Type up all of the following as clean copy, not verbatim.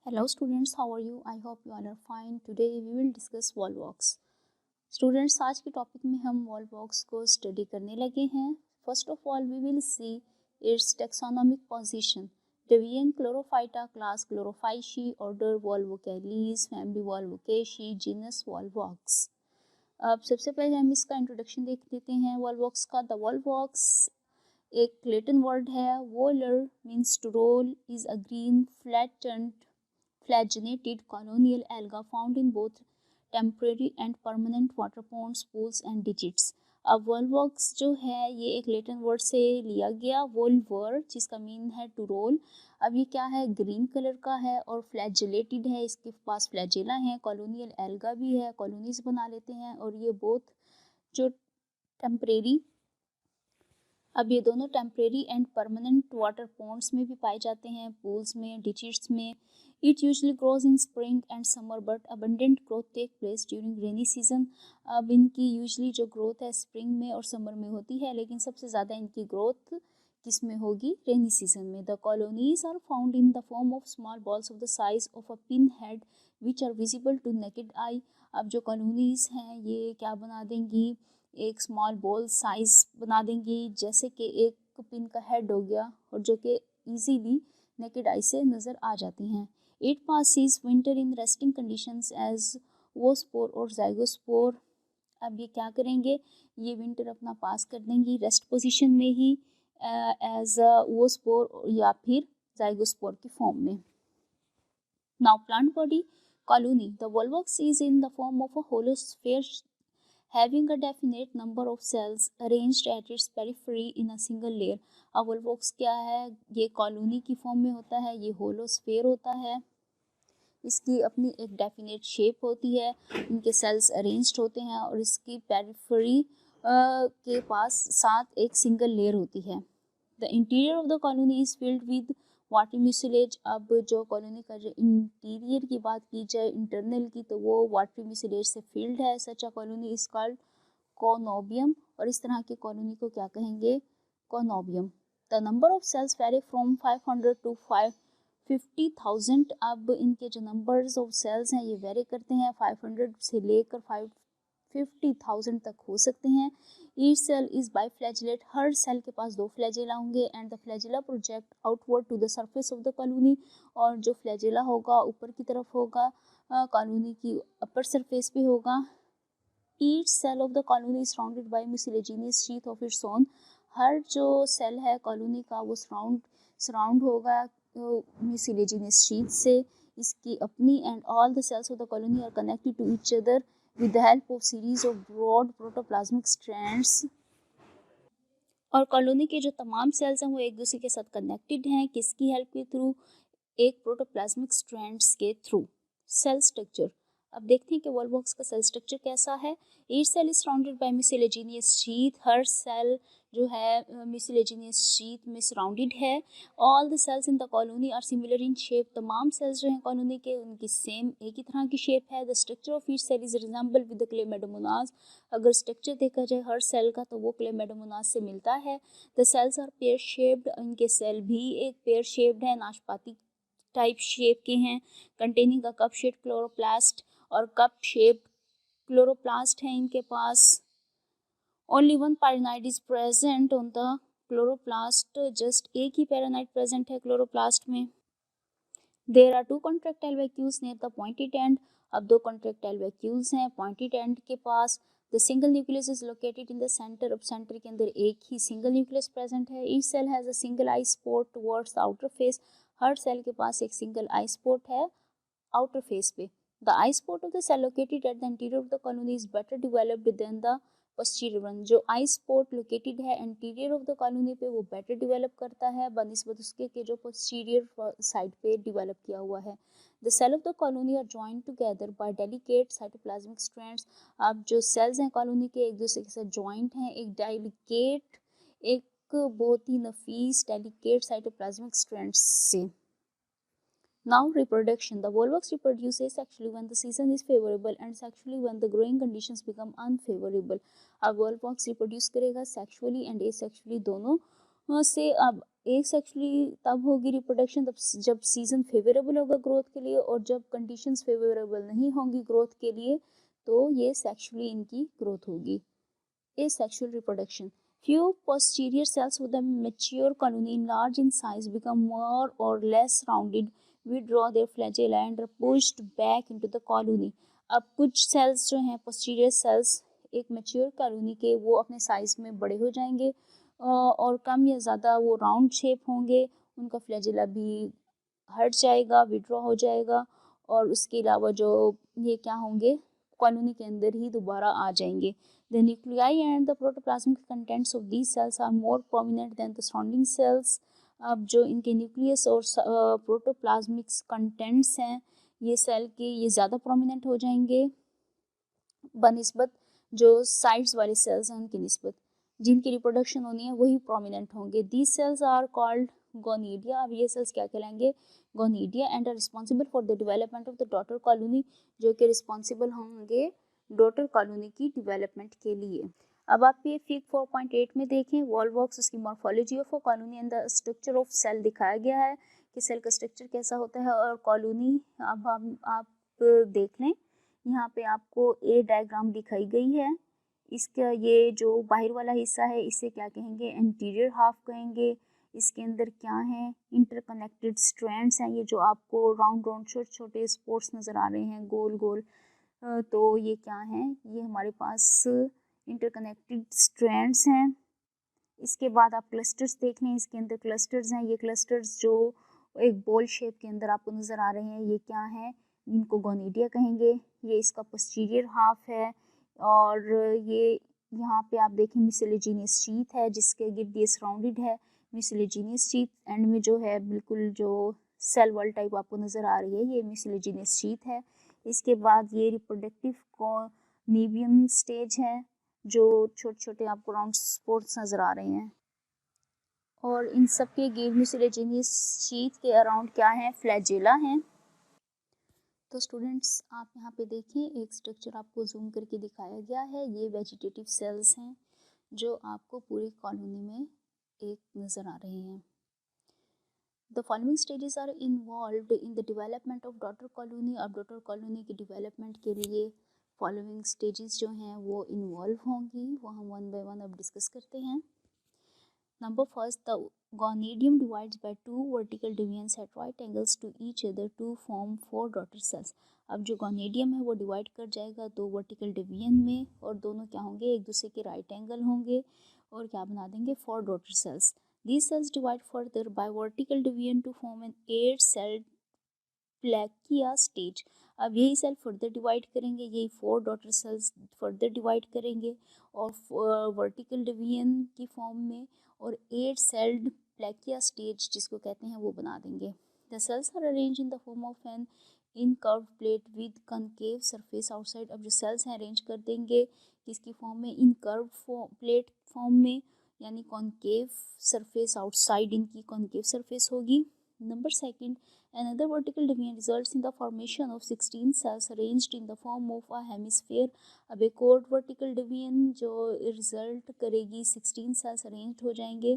Hello students, how are you? I hope you all are fine. Today we will discuss Volvox. Students, आज के topic में हम Volvox को study करने लगे हैं. First of all, we will see its taxonomic position. Division Chlorophyta, class Chlorophyceae, order Volvocales, family Volvocaceae, genus Volvox. अब सबसे पहले हम इसका इंट्रोडक्शन देख लेते हैं Volvox का. The Volvox एक लैटिन वर्ड है. Voler means to roll, is a green flattened flagellate colonial alga found in both temporary and permanent water ponds, pools and digits. अब वोल्वॉक्स जो है ये एक लैटिन वर्ड से लिया गया, वोल्वर, जिसका मीन है टू रोल. अब ये क्या है, ग्रीन कलर का है और फ्लैजेलेटेड है, इसके पास फ्लैजेला है, कॉलोनियल एल्गा भी है, कॉलोनीज बना लेते हैं. और ये बोथ जो टेम्परेरी, अब ये दोनों temporary and permanent water ponds में भी पाए जाते हैं, पूल्स में, डिजिट्स में. It usually grows in spring and summer but abundant growth take place during rainy season. अब इनकी यूजली जो ग्रोथ है स्प्रिंग में और समर में होती है, लेकिन सबसे ज़्यादा इनकी ग्रोथ किस में होगी, रेनी सीजन में. The colonies are found in the form of small balls of the size of a pin head which are visible to naked eye. अब जो कॉलोनीज हैं ये क्या बना देंगी, एक स्मॉल बॉल साइज बना देंगी, जैसे कि एक पिन का हेड हो गया, और जो कि इजीली नेकेड आई से नज़र आ जाती हैं. It passes winter in resting conditions as oospore और जाइगोस्पोर. अब ये क्या करेंगे, ये विंटर अपना पास कर देंगी रेस्ट पोजीशन में ही, एज वोस्पोर या फिर जाइगोस्पोर की फॉर्म में. Now plant body colony. The volvox is in the form of a hollow sphere having a definite number of cells arranged at its periphery in a single layer. अब वोल्वॉक्स क्या है, ये colony की form में होता है, ये होलो स्फीयर होता है, इसकी अपनी एक डेफिनेट शेप होती है, इनके सेल्स अरेंज्ड होते हैं और इसकी पेरिफेरी के पास साथ एक सिंगल लेयर होती है. The interior of the colony is filled with water mucilage. अब जो कॉलोनी का जो इंटीरियर की बात की जाए, इंटरनल की, तो वो वाटर म्यूसिलेज से फिल्ड है. Such a colony is called coenobium, और इस तरह की कॉलोनी को क्या कहेंगे, coenobium. The number of cells vary from 500 to 50,000. अब इनके जो नंबर्स ऑफ सेल्स हैं ये वेरी करते हैं, 500 से लेकर 50,000 तक हो सकते हैं. ईच सेल इज बाईफ्लैजिलेट, हर सेल के पास दो फ्लैजिला होंगे. And the flagella project outward to the surface of the colony, और जो फ्लैजिला होगा ऊपर की तरफ होगा, कॉलोनी की अपर सरफेस पे होगा. Each cell of the colony is surrounded by mucilaginous sheath of its own. हर जो सेल है कॉलोनी का वो सराउंड होगा म्यूसिलेजिनियस शीथ से, इसकी अपनी. And all the cells of the colony are connected to each other with the help of series of broad protoplasmic strands. और कॉलोनी के जो तमाम सेल्स हैं वो एक दूसरे के साथ कनेक्टेड हैं, किसकी हेल्प के थ्रू, एक प्रोटोप्लाज्मिक स्ट्रैंड्स के थ्रू. Cell structure. अब देखते हैं कि वॉल्वॉक्स का सेल स्ट्रक्चर कैसा है. Each cell is surrounded by mucilaginous sheath. हर सेल जो है म्यूसिलेजिनियस शीथ में सराउंडेड है. All the cells in the colony are similar in shape. तमाम सेल्स जो हैं कॉलोनी के उनकी सेम एक ही तरह की शेप है. The structure of each cell is resemble with the chlamydomonas. अगर स्ट्रक्चर देखा जाए हर सेल का तो वो क्लेमेडोमोनास से मिलता है. The cells are pear shaped. इनके सेल भी एक पेयर शेप्ड है, नाशपाती टाइप शेप के हैं. Containing a cup shape chloroplast, और कप शेप क्लोरोप्लास्ट है इनके पास. Only one pyrenoid is present on the chloroplast. Just एक ही पैरानाइड प्रेजेंट है क्लोरोप्लास्ट में. There are 2 contractile vacuoles near the pointed end. अब 2 कॉन्ट्रैक्टाइल वैक्यूल्स हैं पॉइंटेड एंड के पास. The single nucleus is located in the centre. अब centre के अंदर एक ही सिंगल न्यूक्लियस प्रेजेंट है. Each cell has a single eye spot towards the outer face. हर सेल के पास एक सिंगल आई स्पॉट है आउटर फेस पे. The eye spot of the cell located at the interior of the colony is better developed than the posterior one. जो eye spot located है interior of the colony पे वो better develop करता है बनिस्बत उसके के जो पोस्टीरियर साइड पे डेवलप किया हुआ है. The cell of the colony are joined together by delicate cytoplasmic strands. अब जो सेल्स हैं कॉलोनी के एक दूसरे के साथ जॉइंट हैं एक डेलिकेट, एक बहुत ही नफीस डेलिकेट साइटोप्लाज्मिक स्ट्रैंड्स से. Now reproduction. The volvox reproduces sexually when the season is favorable and sexually when the growing conditions become unfavorable. अब volvox reproduce करेगा sexually and asexually दोनों से अब एक सेक्सुअली तब होगी रिप्रोडक्शन जब सीजन फेवरेबल होगा ग्रोथ के लिए, और जब कंडीशंस फेवरेबल नहीं होंगी ग्रोथ के लिए तो ये सेक्सुअली इनकी ग्रोथ होगी। Asexual reproduction. Few posterior cells with a mature colony enlarge in size, become more or less rounded, withdraw their flagella and are pushed back into the colony. अब कुछ cells जो हैं posterior cells एक mature colony के वो अपने size में बड़े हो जाएंगे और कम या ज़्यादा वो round shape होंगे, उनका flagella भी हट जाएगा, withdraw हो जाएगा और उसके अलावा जो ये क्या होंगे कॉलोनी के अंदर ही दोबारा आ जाएंगे। The nuclei and the protoplasmic contents of these cells are more prominent than the surrounding cells. अब जो इनके न्यूक्लियस और प्रोटोप्लाज्मिक कंटेंट्स हैं ये सेल के ये ज़्यादा प्रोमिनेंट हो जाएंगे बनिस्बत जो साइड्स वाले सेल्स हैं उनकी निस्बत, जिनकी रिप्रोडक्शन होनी है वही प्रोमिनेंट होंगे। These cells are called gonidia. अब ये सेल्स क्या कहलाएंगे? Gonidia and are responsible for the development of the daughter colony, जो कि रिस्पॉन्सिबल होंगे डॉटर कॉलोनी की डेवलपमेंट के लिए। अब आप ये फिग 4.8 में देखें वॉलवॉक्स, उसकी morphology of a colony and the structure of cell दिखाया गया है कि सेल का स्ट्रक्चर कैसा होता है और कॉलोनी। अब आप देख लें यहाँ पे आपको ए डायग्राम दिखाई गई है। इसका ये जो बाहर वाला हिस्सा है इसे क्या कहेंगे? एंटीरियर हाफ कहेंगे। इसके अंदर क्या है? इंटरकनेक्टेड स्ट्रैंड्स हैं, ये जो आपको राउंड राउंड छोटे छोटे स्पोर्ट्स नज़र आ रहे हैं गोल गोल, तो ये क्या है? ये हमारे पास इंटरकनेक्टेड स्ट्रैंड्स हैं। इसके बाद आप क्लस्टर्स देख लें, इसके अंदर क्लस्टर्स हैं। ये क्लस्टर्स जो एक बॉल शेप के अंदर आपको नज़र आ रहे हैं ये क्या है? इनको गोनीडिया कहेंगे। ये इसका पोस्टीरियर हाफ है और ये यहाँ पे आप देखें मिसलेजिनियस शीथ है जिसके गिर्द ये सराउंडेड है। मिसलेजिनियस शीथ एंड में जो है बिल्कुल जो सेल वॉल टाइप आपको नज़र आ रही है ये मिसलेजिनियस शीथ है। इसके बाद ये रिप्रोडक्टिव कॉर्निवियम स्टेज है जो छोटे छोटे आपको राउंड स्पोर्ट्स नज़र आ रहे हैं और इन सब के गिर्द मिसलेजिनियस शीथ के अराउंड क्या है? फ्लैजेला हैं। तो स्टूडेंट्स आप यहाँ पे देखें एक स्ट्रक्चर आपको जूम करके दिखाया गया है। ये वेजिटेटिव सेल्स हैं जो आपको पूरी कॉलोनी में एक नज़र आ रहे हैं। The following stages are involved in the development of daughter colony. अब डॉटर कॉलोनी की डेवलपमेंट के लिए फॉलोइंग स्टेजेस जो हैं वो इन्वॉल्व होंगी, वो हम वन बाय वन अब डिस्कस करते हैं। Number first, the gonidium divides by two vertical divisions at right angles to each other to form four daughter cells. अब जो गॉनिडियम है वो डिवाइड कर जाएगा दो वर्टिकल डिवीजन में और दोनों क्या होंगे? एक दूसरे के राइट एंगल होंगे और क्या बना देंगे? Four daughter sales. These cells divide further by vertical division to form an 8-celled plakea stage. अब यही सेल फर्दर डिवाइड करेंगे, यही four daughter cells further divide करेंगे और वर्टिकल डिवीजन की फॉर्म में और 8-सेल्ड प्लेकिया स्टेज जिसको कहते हैं वो बना देंगे। The cells are arrange in the form of an incurved plate with concave surface outside. अब जो सेल्स हैं अरेंज कर देंगे किसकी फॉर्म में? इनकर्व्ड प्लेट फॉर्म में, यानी कॉनकेव सरफेस आउटसाइड इनकी कॉनकेव सरफेस होगी। Number second, another vertical division results in the formation of 16 cells arranged in the form of a hemisphere. अब एक और vertical division जो result करेगी 16 cells arranged हो जाएंगे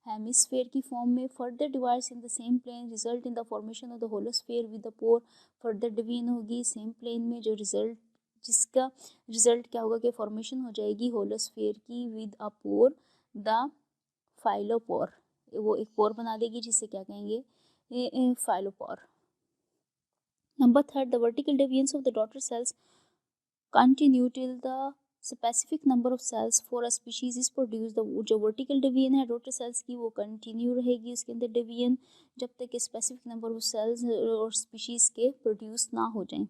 हेमिस्फेयर की फॉर्म में। Further divides in the same plane result in the formation of the holosphere with the pore. Further division होगी सेम प्लेन में जो रिजल्ट जिसका रिजल्ट क्या होगा कि फॉर्मेशन हो जाएगी होलोस्फेयर की विद अ पोर द फाइलोपोर। वो एक पोर बना देगी जिसे क्या कहेंगे? फाइलोपोर। Number third, the vertical divisions of the daughter cells continue till the specific number of cells for a species is produced. जो vertical division है daughter cells की वो continue रहेगी उसके अंदर division जब तक कि specific number of cells और species के produce ना हो जाएं।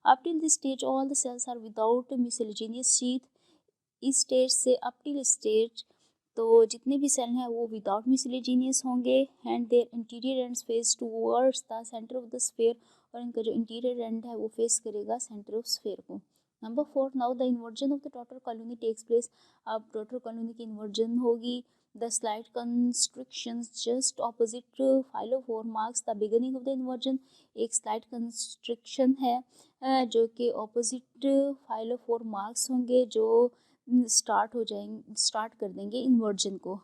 Up till this stage all the cells are without miscellaneous sheath। इस स्टेज से अप टिल स्टेज तो जितने भी सेल हैं वो विदाउट मिसलेजिनियस होंगे and their interior ends face towards the centre of the sphere, और इनका जो इंटीरियर एंड है वो फेस करेगा सेंटर ऑफ स्फीयर को। Number 4, now the inversion of the daughter colony takes place. अब डॉटर कॉलोनी की इन्वर्जन होगी। The slight construction just opposite phialopore marks the beginning of the inversion. एक slide construction है जो कि opposite phialopore marks होंगे जो स्टार्ट कर देंगे इन्वर्जन को।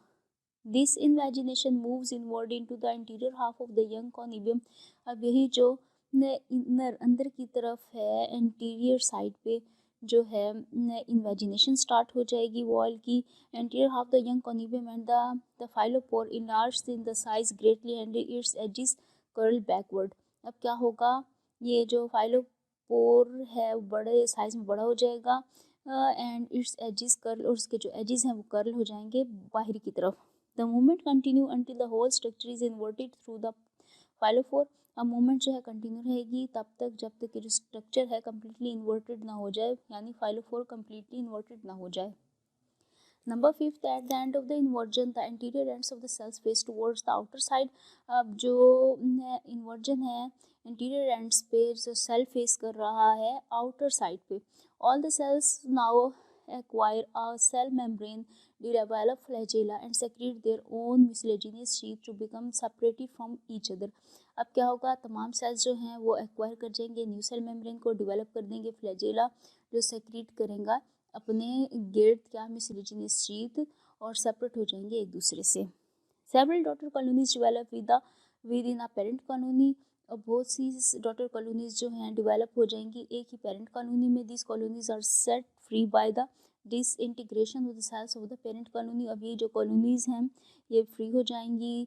This invagination moves inward into the interior half of the young coenobium. अब यही जो अंदर की तरफ है, इंटीरियर साइड पे जो है इन्वेजिनेशन स्टार्ट हो जाएगी वॉल की। Anterior half the young coenobium and the phialopore enlarged in the size greatly and its edges curl backward. अब क्या होगा, ये जो फाइलोपोर है बड़े साइज में बड़ा हो जाएगा एंड इट्स एजेस कर्ल, और उसके जो एजेस हैं वो कर्ल हो जाएंगे बाहर की तरफ। The movement continue until the whole structure is inverted through the phialopore. अब मूवमेंट जो है कंटिन्यू रहेगी तब तक जब तक कि जो स्ट्रक्चर है कम्प्लीटली इन्वर्टेड ना हो जाए, यानी फाइलोपोर कम्प्लीटली इन्वर्टेड ना हो जाए। Number 5, at the end of the inversion the interior ends of the cells face towards the outer side. अब जो इन्वर्जन है इंटीरियर एंड्स पे जो सेल फेस कर रहा है आउटर साइड पे। All the cells now acquire a cell membrane, develop flagella and secrete their own mucilaginous sheath to become separated from each other। अब क्या होगा, तमाम सेल्स जो हैं वो एक्वायर कर जाएंगे न्यू सेल मेम्ब्रेन को, डेवलप कर देंगे फ्लैजेला जो सेक्रीट करेंगे अपने गिर्द क्या म्यूसिलेजिनस शीथ और सेपरेट हो जाएंगे एक दूसरे से। Several daughter colonies develop with in a parent colony. और बहुत सी डॉटर कॉलोनीज जो हैं डेवलप हो जाएंगी एक ही पेरेंट कॉलोनी में। This colonies are set free by the disintegration of the cells of the parent colony. अब ये जो कॉलोनीज हैं ये फ्री हो जाएंगी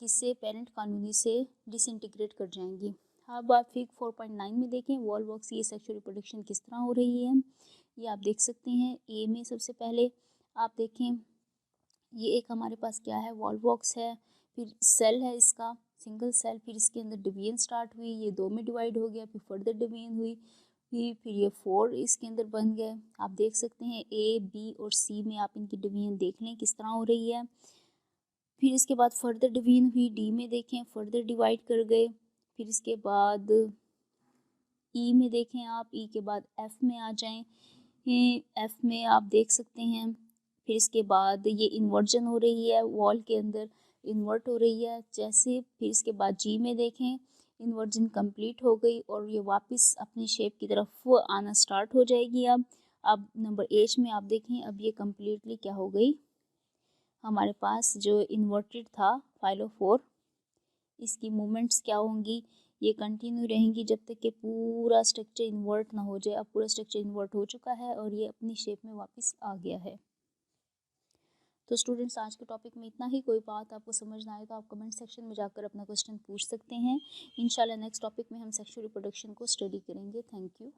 किससे, पेरेंट कॉलोनी से डिसइंटीग्रेट कर जाएंगी। अब आप फिग 4.9 में देखें वॉल्वॉक्स ये सेक्सुअल रिप्रोडक्शन किस तरह हो रही है, ये आप देख सकते हैं। ए में सबसे पहले आप देखें ये एक हमारे पास क्या है, वॉल्वॉक्स है, फिर सेल है इसका सिंगल सेल, फिर इसके अंदर डिवीजन स्टार्ट हुई, ये 2 में डिवाइड हो गया, फिर फर्दर डिवीजन हुई, फिर ये 4 इसके अंदर बन गए। आप देख सकते हैं ए बी और सी में आप इनकी डिवीजन देख लें किस तरह हो रही है। फिर इसके बाद फर्दर डिवीजन हुई, डी में देखें फर्दर डिवाइड कर गए, फिर इसके बाद ई में देखें आप, ई के बाद एफ में आ जाएं, एफ में आप देख सकते हैं। फिर इसके बाद ये इन्वर्जन हो रही है वॉल के अंदर, इन्वर्ट हो रही है जैसे। फिर इसके बाद जी में देखें इन्वर्जन कंप्लीट हो गई और ये वापस अपनी शेप की तरफ आना स्टार्ट हो जाएगी। अब नंबर एच में आप देखें अब ये कम्प्लीटली क्या हो गई, हमारे पास जो इन्वर्टेड था फाइलोफोर, इसकी मूवमेंट्स क्या होंगी, ये कंटिन्यू रहेंगी जब तक कि पूरा स्ट्रक्चर इन्वर्ट ना हो जाए। अब पूरा स्ट्रक्चर इन्वर्ट हो चुका है और ये अपनी शेप में वापस आ गया है। तो स्टूडेंट्स आज के टॉपिक में इतना ही। कोई बात आपको समझ ना आए तो आप कमेंट सेक्शन में जाकर अपना क्वेश्चन पूछ सकते हैं। इंशाल्लाह नेक्स्ट टॉपिक में हम सेक्सुअल रिप्रोडक्शन को स्टडी करेंगे। Thank you.